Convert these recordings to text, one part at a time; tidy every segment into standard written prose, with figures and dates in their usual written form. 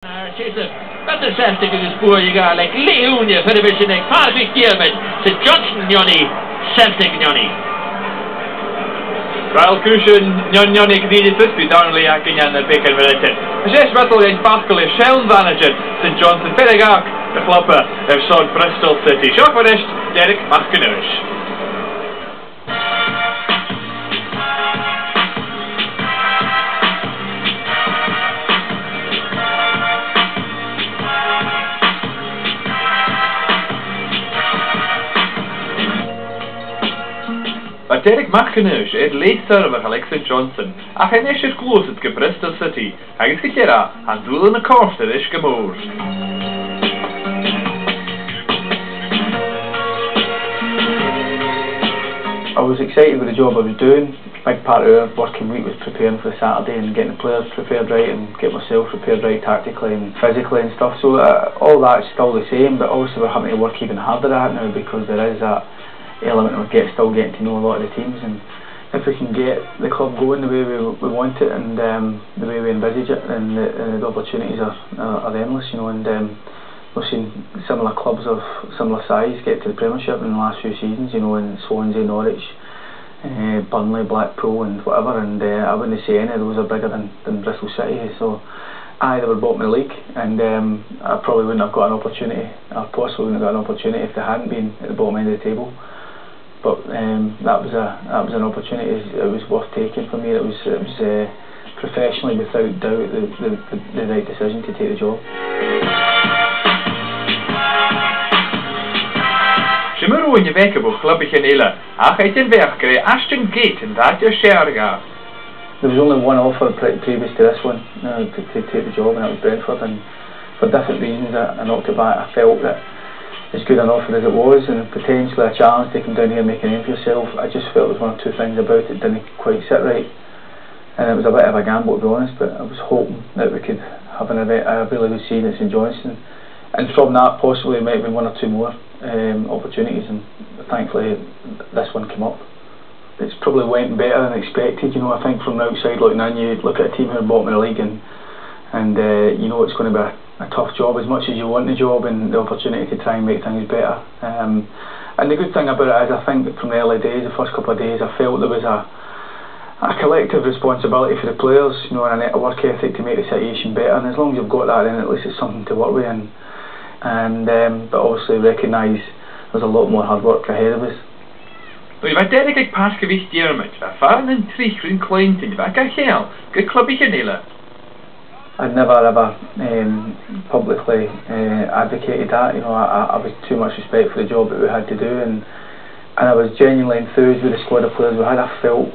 Wat de 60 in de spoor je gaat, like Leonie voor de mission, ik paard ik hier met St Johnstone, Johnny, 60 Johnny. Wel, Cushion, Johnny Green is bij Darnley en de beker verrichten. 6 battle in Pascal is Shell manager, St Johnstone, verder de klappen, heeft zo'n Bristol City. Zo voor rest, Derek McInnes. Maar Derek McInnes het leedserver gelijk St Johnstone. Ach, hij is close at Bristol City. Hij is gekera, aan doel in de kost is gemoord. I was excited with the job I was doing. A big part of our working week was preparing for the Saturday and getting the players prepared right and get myself prepared right tactically and physically and stuff. So all that's still the same, but obviously we're having to work even harder at it now because there is that element of still getting to know a lot of the teams, and if we can get the club going the way we want it and the way we envisage it, then the opportunities are endless, you know. And we've seen similar clubs of similar size get to the Premiership in the last few seasons, you know, in Swansea, Norwich, Burnley, Blackpool and whatever, and I wouldn't say any of those are bigger than Bristol City. So they were bottom of the league, and I probably wouldn't have got an opportunity, or possibly wouldn't have got an opportunity if they hadn't been at the bottom end of the table. But that was an opportunity. It was worth taking for me. It was professionally, without doubt, the right decision to take the job. Shimuru in je weken voor clubje Nela. Ach, hij ten werk kreeg Ashton Gate en dat je share gaat. There was only one offer previous to this one to take the job, and that was Brentford. And for different reasons, I knocked it back. I felt that as good an offer as it was, and potentially a challenge to come down here and make a name for yourself, I just felt there was one or two things about it didn't quite sit right, and it was a bit of a gamble, to be honest. But I was hoping that we could have a really good season at St Johnstone, and from that possibly there might have been one or two more opportunities, and thankfully this one came up. It's probably went better than expected, you know. I think from the outside looking in, you look at a team who are bottom of the league and you know it's going to be a tough job, as much as you want the job and the opportunity to try and make things better. And the good thing about it is, I think from the early days, the first couple of days, I felt there was a collective responsibility for the players, you know, and a work ethic to make the situation better. And as long as you've got that, then at least it's something to work with. But obviously recognise there's a lot more hard work ahead of us. But you've Derek ik pas gewicht met ervaren en trieg in Clinton, wat kan je good clubje Nela. I'd never ever publicly advocated that, you know. I was too much respect for the job that we had to do, and I was genuinely enthused with the squad of players we had. I felt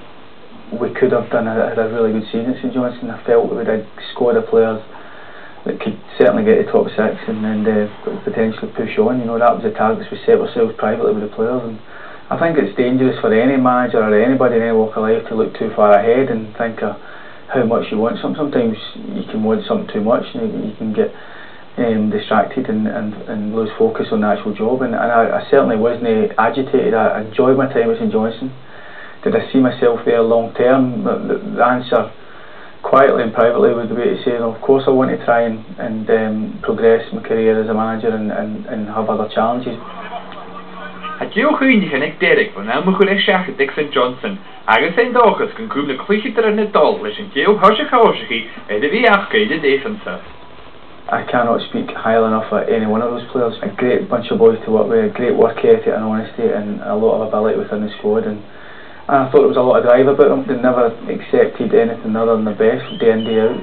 we could have had a really good season at St Johnstone. I felt we had a squad of players that could certainly get to top six and potentially push on, you know. That was the targets we set ourselves privately with the players, and I think it's dangerous for any manager or anybody in any walk of life to look too far ahead and think of how much you want something. Sometimes you can want something too much, and you can get distracted and lose focus on the actual job. And I certainly wasn't agitated. I enjoyed my time at St Johnstone. Did I see myself there long term? The answer, quietly and privately, would be to say, of course I want to try and progress my career as a manager and have other challenges. Het heel goed en ik Derek, van hem moet ik zeggen dat St Johnstone. Eigenlijk zijn dagjes kan komen de klichtje er in het dal, dus een heel hartstikke en de weerke de defensive. I cannot speak highly enough of any one of those players. A great bunch of boys to work with, a great work ethic and honesty, and a lot of ability within the squad. And I thought there was a lot of drive about them. They never accepted anything other than the best day in, day out.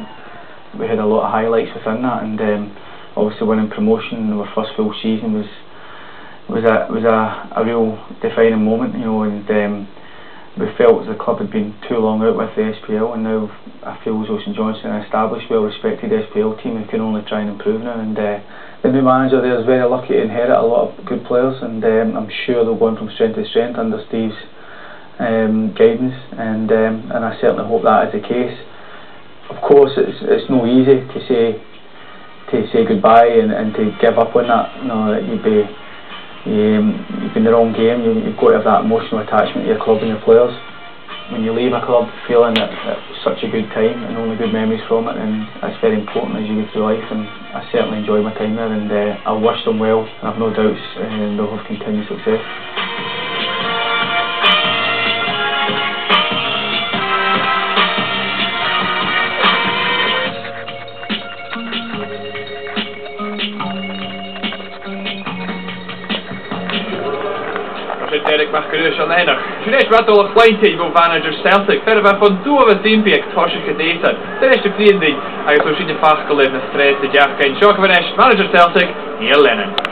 We had a lot of highlights within that, and obviously winning promotion in our first full season was a real defining moment, you know. And we felt as the club had been too long out with the SPL, and now I feel as though St Johnstone are an established, well-respected SPL team who can only try and improve now. And the new manager there is very lucky to inherit a lot of good players, and I'm sure they'll go on from strength to strength under Steve's guidance, and I certainly hope that is the case. Of course, it's no easy to say goodbye and to give up on that. You know, that you've been in the wrong game. You've got to have that emotional attachment to your club and your players. when you leave a club feeling that it's such a good time and only good memories from it, and that's very important as you go through life, and I certainly enjoyed my time there, and I wish them well, and I've no doubts they'll have continued success. Derek McInnes an éineach. Sin éis bradol a chláinte I bh manager Celtic, fer a bheith fan dúmh timpiach toisicha déta. Sin éis de blion agus ó sin de fachcail na stréit a deachcain. Seo go bhain éis manager Celtic, Neil Lennon.